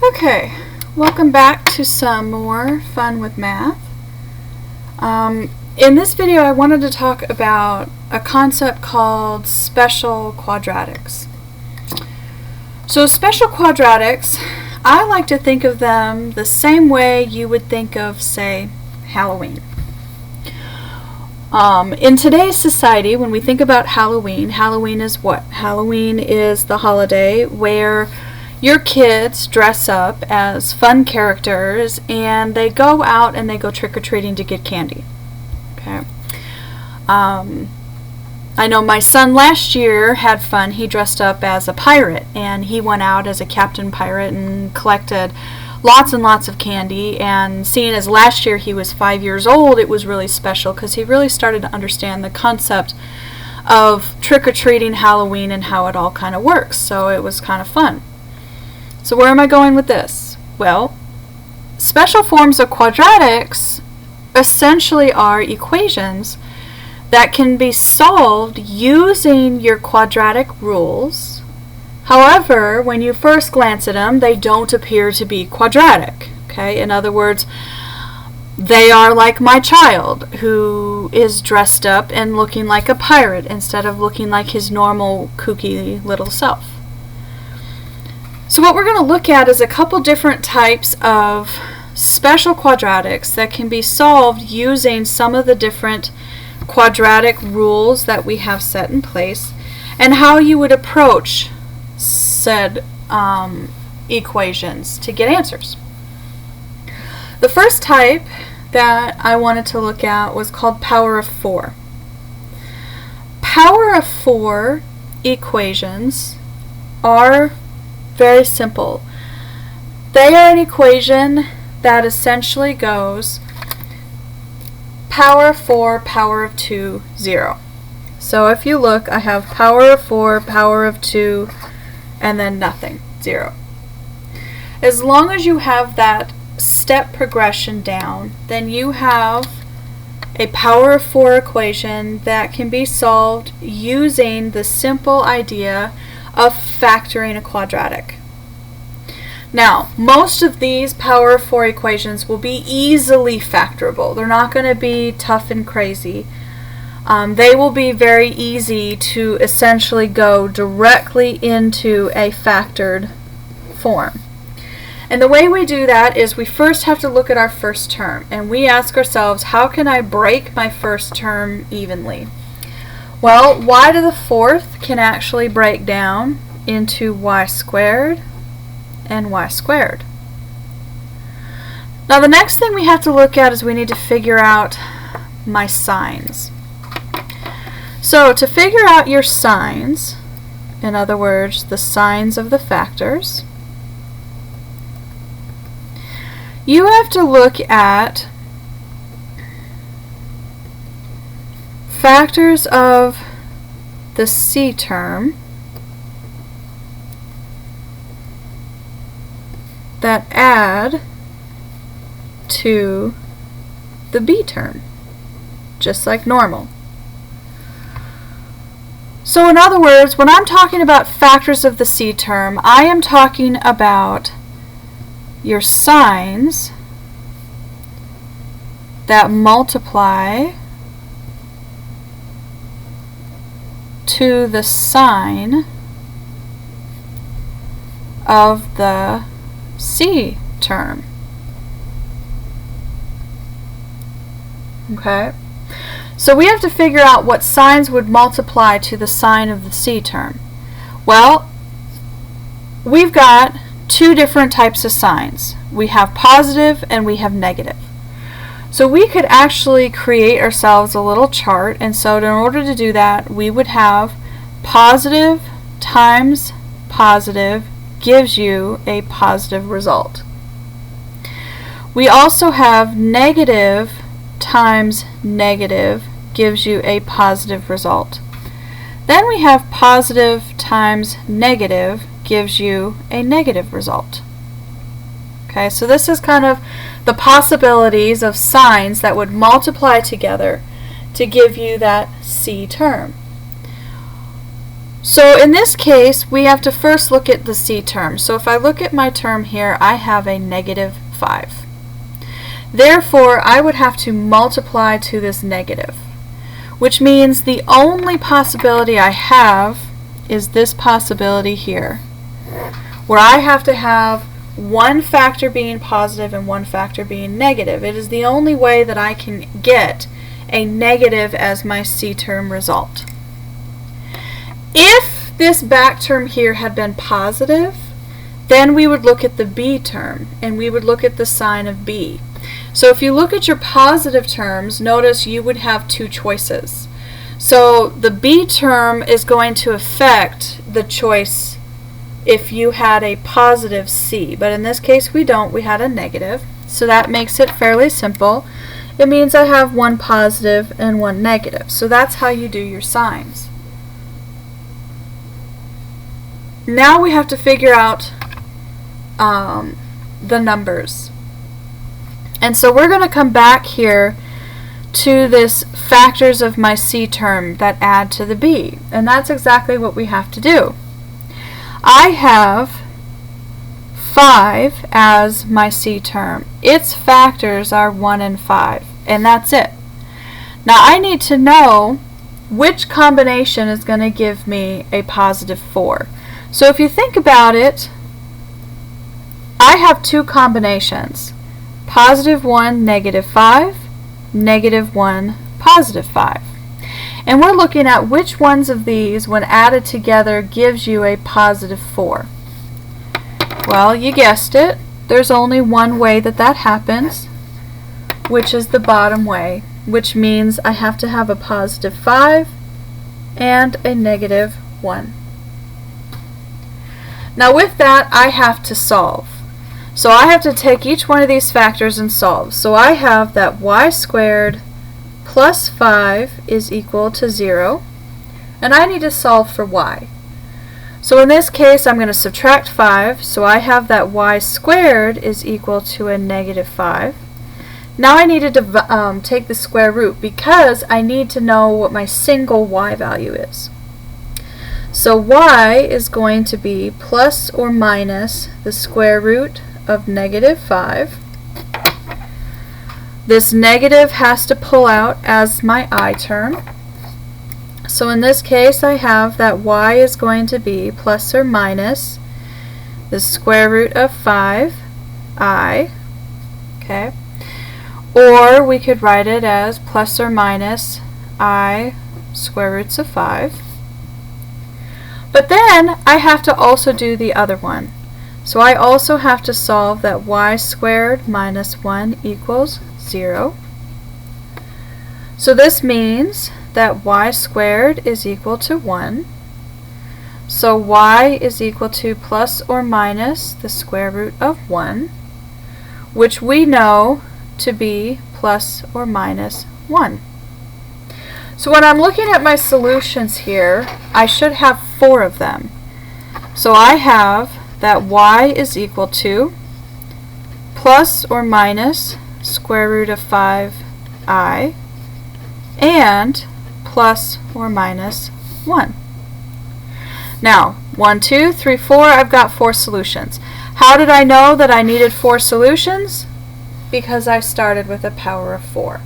Okay, welcome back to some more fun with math. In this video I wanted to talk about a concept called special quadratics. So special quadratics, I like to think of them the same way you would think of, say, Halloween. In today's society, when we think about Halloween, Halloween is what? Halloween is the holiday where your kids dress up as fun characters and they go out and they go trick-or-treating to get candy. Okay. I know my son last year had fun. He dressed up as a pirate and he went out as a captain pirate and collected lots and lots of candy, and seeing as last year he was 5 years old, it was really special because he really started to understand the concept of trick-or-treating, Halloween, and how it all kind of works. So it was kind of fun. So where am I going with this? Well, special forms of quadratics essentially are equations that can be solved using your quadratic rules. However, when you first glance at them, they don't appear to be quadratic. Okay? In other words, they are like my child who is dressed up and looking like a pirate instead of looking like his normal kooky little self. So what we're going to look at is a couple different types of special quadratics that can be solved using some of the different quadratic rules that we have set in place, and how you would approach said equations to get answers. The first type that I wanted to look at was called power of 4. Power of 4 equations are very simple. They are an equation that essentially goes power of 4, power of 2, 0. So if you look, I have power of 4, power of 2, and then nothing, 0. As long as you have that step progression down, then you have a power of 4 equation that can be solved using the simple idea of factoring a quadratic. Now, most of these power of 4 equations will be easily factorable. They're not going to be tough and crazy. They will be very easy to essentially go directly into a factored form. And the way we do that is we first have to look at our first term, and we ask ourselves, how can I break my first term evenly? Well, y to the 4th can actually break down into y squared and y squared. Now the next thing we have to look at is we need to figure out my signs. So to figure out your signs, in other words, the signs of the factors, you have to look at factors of the C term that add to the B term, just like normal. So in other words, when I'm talking about factors of the C term, I am talking about your signs that multiply to the sign of the C term. Okay? So we have to figure out what signs would multiply to the sign of the C term. Well, we've got two different types of signs. We have positive and we have negative. So we could actually create ourselves a little chart, and so in order to do that, we would have positive times positive gives you a positive result. We also have negative times negative gives you a positive result. Then we have positive times negative gives you a negative result. Okay, so this is kind of the possibilities of signs that would multiply together to give you that C term. So in this case, we have to first look at the c term. So if I look at my term here, I have a negative 5. Therefore, I would have to multiply to this negative, which means the only possibility I have is this possibility here, where I have to have one factor being positive and one factor being negative. It is the only way that I can get a negative as my c term result. If this back term here had been positive, then we would look at the b term, and we would look at the sign of b. So if you look at your positive terms, notice you would have two choices. So the b term is going to affect the choice if you had a positive c, but in this case we don't, we had a negative. So that makes it fairly simple. It means I have one positive and one negative. So that's how you do your signs. Now we have to figure out the numbers. And so we're going to come back here to this factors of my c term that add to the b. And that's exactly what we have to do. I have 5 as my c term. Its factors are 1 and 5. And that's it. Now I need to know which combination is going to give me a positive 4. So if you think about it, I have two combinations, positive 1, negative 5, negative 1, positive 5. And we're looking at which ones of these, when added together, gives you a positive 4. Well, you guessed it. There's only one way that that happens, which is the bottom way, which means I have to have a positive 5 and a negative 1. Now with that, I have to solve. So I have to take each one of these factors and solve. So I have that y squared plus 5 is equal to 0, and I need to solve for y. So in this case, I'm going to subtract 5, so I have that y squared is equal to a negative 5. Now I need to take the square root because I need to know what my single y value is. So y is going to be plus or minus the square root of negative 5. This negative has to pull out as my I term. So in this case, I have that y is going to be plus or minus the square root of 5i. Okay. Or we could write it as plus or minus I square roots of 5. But then I have to also do the other one. So I also have to solve that y squared minus 1 equals 0. So this means that y squared is equal to 1. So y is equal to plus or minus the square root of 1, which we know to be plus or minus 1. So when I'm looking at my solutions here, I should have 4 of them. So I have that y is equal to plus or minus square root of 5i and plus or minus 1. Now, 1, 2, 3, 4, I've got 4 solutions. How did I know that I needed 4 solutions? Because I started with a power of 4.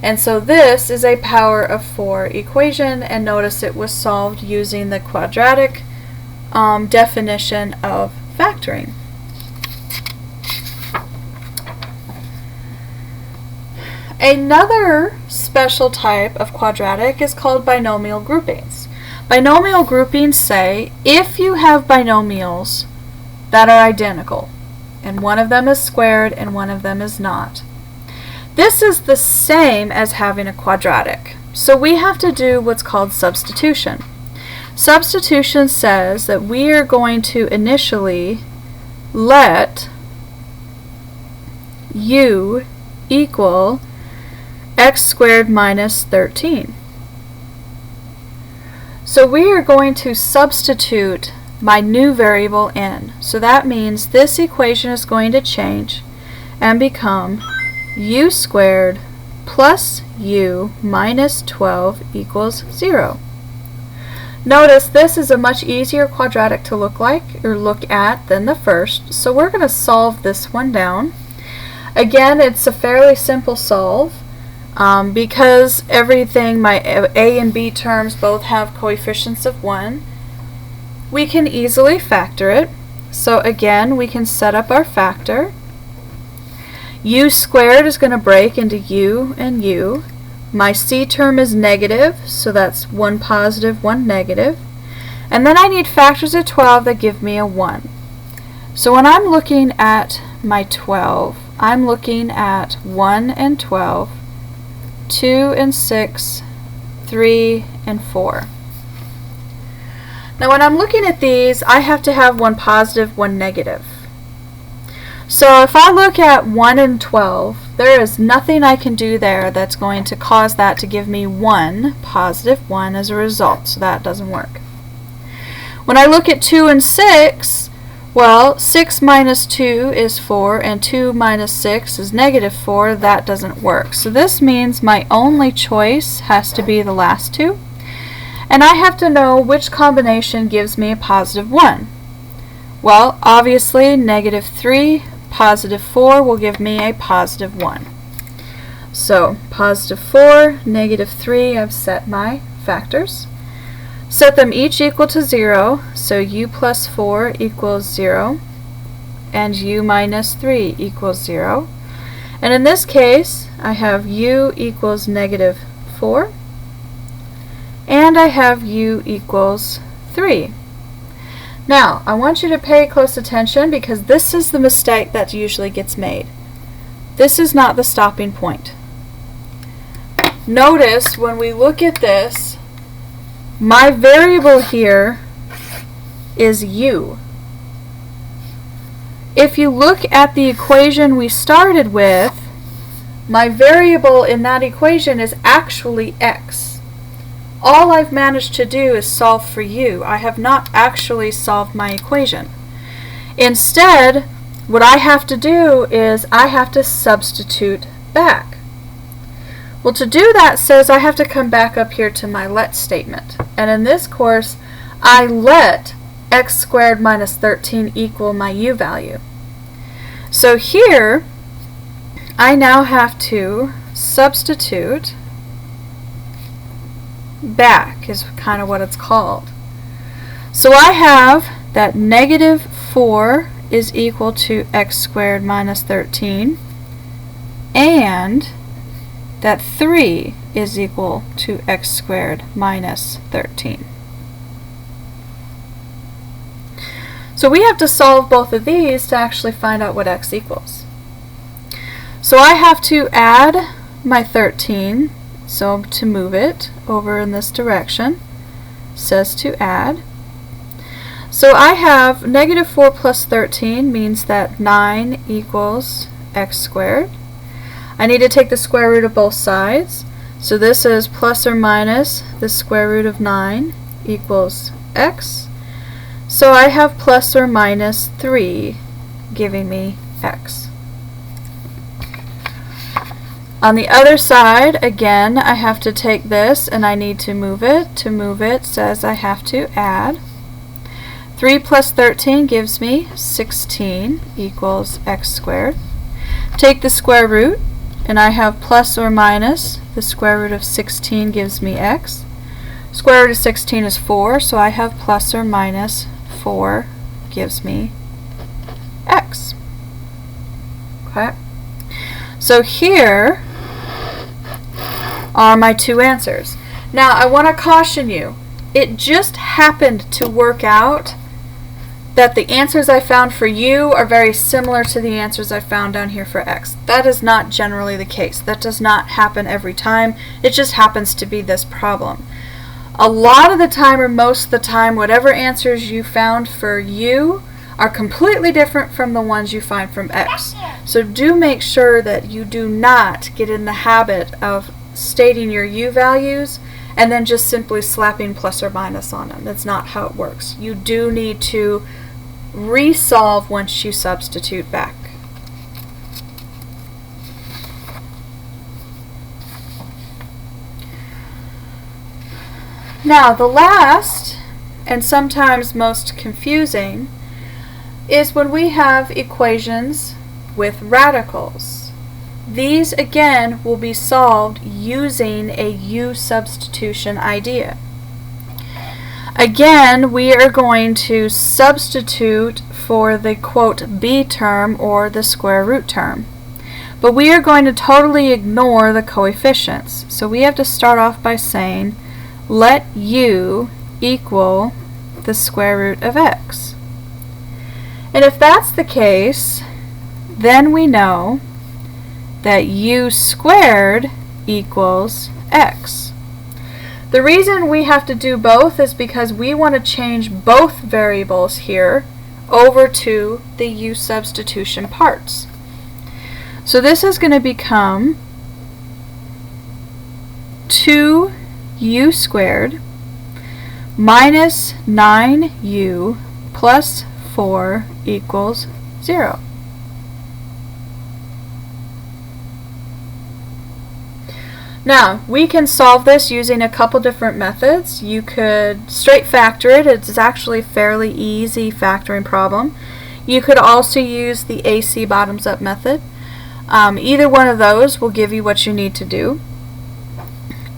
And so this is a power of 4 equation, and notice it was solved using the quadratic definition of factoring. Another special type of quadratic is called binomial groupings. Binomial groupings say if you have binomials that are identical, and one of them is squared and one of them is not, this is the same as having a quadratic. So we have to do what's called substitution. Substitution says that we are going to initially let u equal x squared minus 13. So we are going to substitute my new variable in. So that means this equation is going to change and become u squared plus u minus 12 equals 0. Notice this is a much easier quadratic to look at than the first, so we're going to solve this one down. Again, it's a fairly simple solve because everything, my a and b terms both have coefficients of 1. We can easily factor it. So again, we can set up our factor. U squared is going to break into u and u. My c term is negative, so that's 1 positive, 1 negative. And then I need factors of 12 that give me a 1. So when I'm looking at my 12, I'm looking at 1 and 12, 2 and 6, 3 and 4. Now when I'm looking at these, I have to have 1 positive, 1 negative. So if I look at 1 and 12, there is nothing I can do there that's going to cause that to give me 1 positive 1 as a result, so that doesn't work. When I look at 2 and 6, well, 6 minus 2 is 4, and 2 minus 6 is negative 4. That doesn't work. So this means my only choice has to be the last two. And I have to know which combination gives me a positive 1. Well, obviously, negative 3, positive 4 will give me a positive 1. So, positive 4, negative 3, I've set my factors. Set them each equal to 0, so u plus 4 equals 0, and u minus 3 equals 0. And in this case, I have u equals negative 4, and I have u equals 3. Now, I want you to pay close attention because this is the mistake that usually gets made. This is not the stopping point. Notice when we look at this, my variable here is u. If you look at the equation we started with, my variable in that equation is actually x. All I've managed to do is solve for u. I have not actually solved my equation. Instead, what I have to do is I have to substitute back. Well, to do that says I have to come back up here to my let statement. And in this course, I let x squared minus 13 equal my u value. So here, I now have to substitute back, is kind of what it's called. So I have that negative 4 is equal to x squared minus 13, and that 3 is equal to x squared minus 13. So we have to solve both of these to actually find out what x equals. So I have to add my 13, so to move it over in this direction, says to add. So I have negative 4 plus 13 means that 9 equals x squared. I need to take the square root of both sides. So this is plus or minus the square root of 9 equals x. So I have plus or minus 3 giving me x. On the other side, again, I have to take this and I need to move it. To move it says I have to add. 3 plus 13 gives me 16 equals x squared. Take the square root, and I have plus or minus the square root of 16 gives me x. Square root of 16 is 4, so I have plus or minus 4 gives me x. Okay. So here are my two answers. Now I want to caution you, it just happened to work out that the answers I found for u are very similar to the answers I found down here for x. That is not generally the case. That does not happen every time. It just happens to be this problem. A lot of the time, or most of the time, whatever answers you found for u are completely different from the ones you find from x. So do make sure that you do not get in the habit of stating your u values and then just simply slapping plus or minus on them. That's not how it works. You do need to resolve once you substitute back. Now the last and sometimes most confusing, is when we have equations with radicals. These again will be solved using a U substitution idea. Again, we are going to substitute for the quote b term or the square root term. But we are going to totally ignore the coefficients. So we have to start off by saying, let u equal the square root of x. And if that's the case, then we know that u squared equals x. The reason we have to do both is because we want to change both variables here over to the u substitution parts. So this is going to become 2u squared minus 9u plus 4 equals 0. Now, we can solve this using a couple different methods. You could straight factor it. It's actually a fairly easy factoring problem. You could also use the AC bottoms up method. Either one of those will give you what you need to do.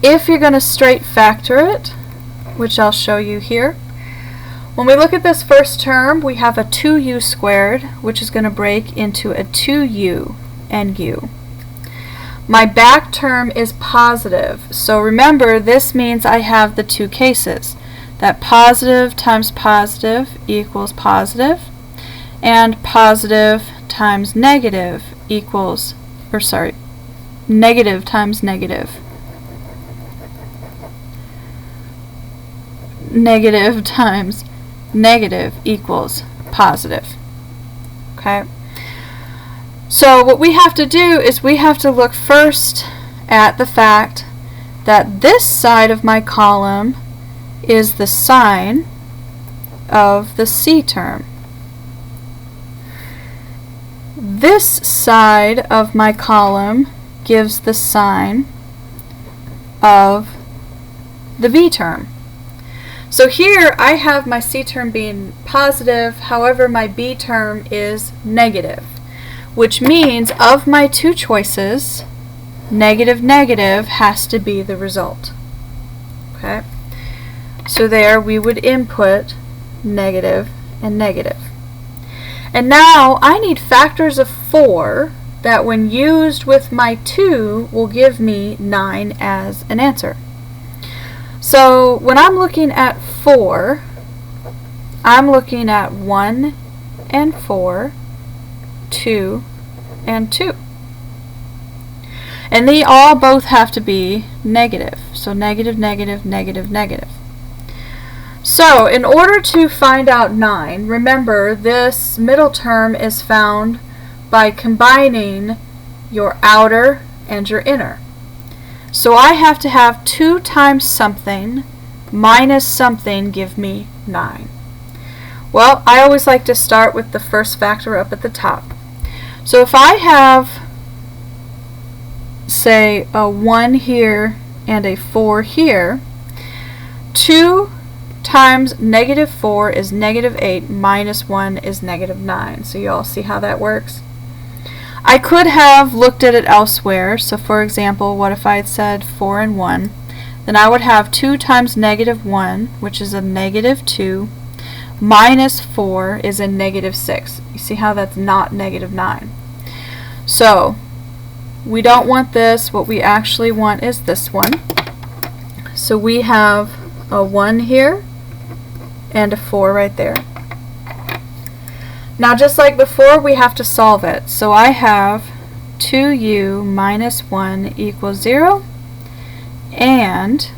If you're going to straight factor it, which I'll show you here, when we look at this first term, we have a 2u squared, which is going to break into a 2u and u. My back term is positive, so remember this means I have the two cases, that positive times positive equals positive, and positive times negative equals, negative times negative. Negative times negative equals positive. Okay? So what we have to do is we have to look first at the fact that this side of my column is the sign of the C term. This side of my column gives the sign of the B term. So here I have my C term being positive, however my B term is negative, which means of my two choices, negative negative has to be the result. Okay? So there we would input negative and negative. And now I need factors of 4 that when used with my 2 will give me 9 as an answer. So when I'm looking at 4, I'm looking at 1 and 4, 2 and 2. And they all both have to be negative. So negative, negative, negative, negative. So in order to find out 9, remember this middle term is found by combining your outer and your inner. So I have to have 2 times something minus something give me 9. Well, I always like to start with the first factor up at the top. So if I have, say, a 1 here and a 4 here, 2 times negative 4 is negative 8 minus 1 is negative 9. So you all see how that works? I could have looked at it elsewhere. So for example, what if I had said 4 and 1? Then I would have 2 times negative 1, which is a negative 2, minus 4 is a negative 6. You see how that's not negative 9. So we don't want this. What we actually want is this one. So we have a 1 here and a 4 right there. Now just like before, we have to solve it. So I have 2u minus 1 equals 0, and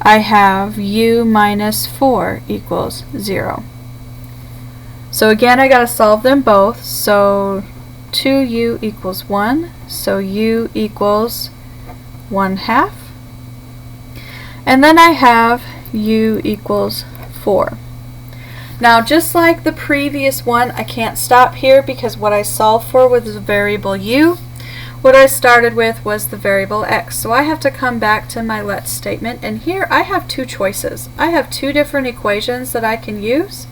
I have u minus 4 equals 0. So again, I got to solve them both. So 2u equals 1, so u equals 1/2. And then I have u equals 4. Now, just like the previous one, I can't stop here because what I solved for was the variable u. what I started with was the variable x. So I have to come back to my let statement, and here I have two choices. I have two different equations that I can use.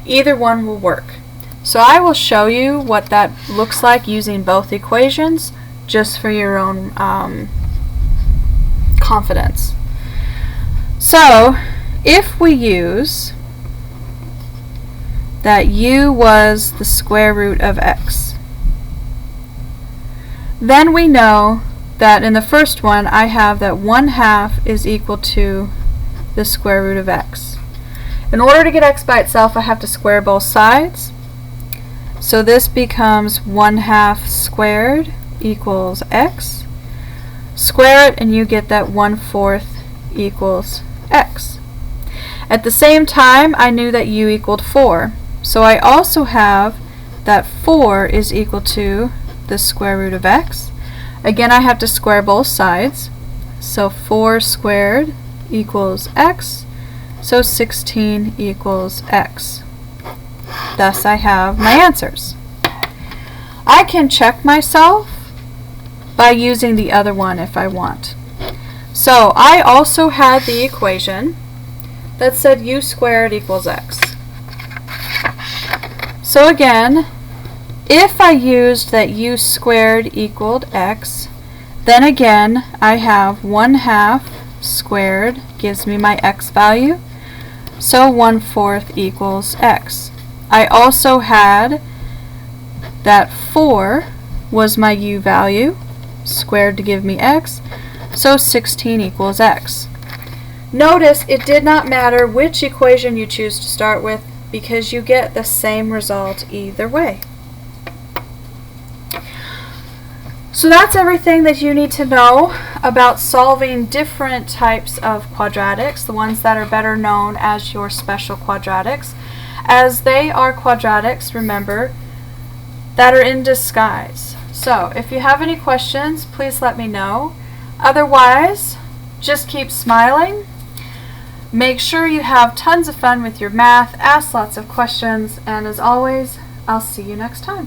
Either one will work. So I will show you what that looks like using both equations, just for your own confidence. So if we use that u was the square root of x, then we know that in the first one I have that 1/2 is equal to the square root of x. In order to get x by itself, I have to square both sides. So this becomes 1/2 squared equals x. Square it and you get that 1/4 equals x. At the same time, I knew that u equaled 4. So I also have that 4 is equal to the square root of x. Again, I have to square both sides. So 4 squared equals x. So 16 equals x. Thus I have my answers. I can check myself by using the other one if I want. So I also had the equation that said u squared equals x. So again, if I used that u squared equaled x, then again I have 1/2 squared gives me my x value, so 1/4 equals x. I also had that 4 was my u value, squared to give me x, so 16 equals x. Notice it did not matter which equation you choose to start with, because you get the same result either way. So that's everything that you need to know about solving different types of quadratics, the ones that are better known as your special quadratics, as they are quadratics, remember, that are in disguise. So if you have any questions, please let me know. Otherwise, just keep smiling. Make sure you have tons of fun with your math, ask lots of questions, and as always, I'll see you next time.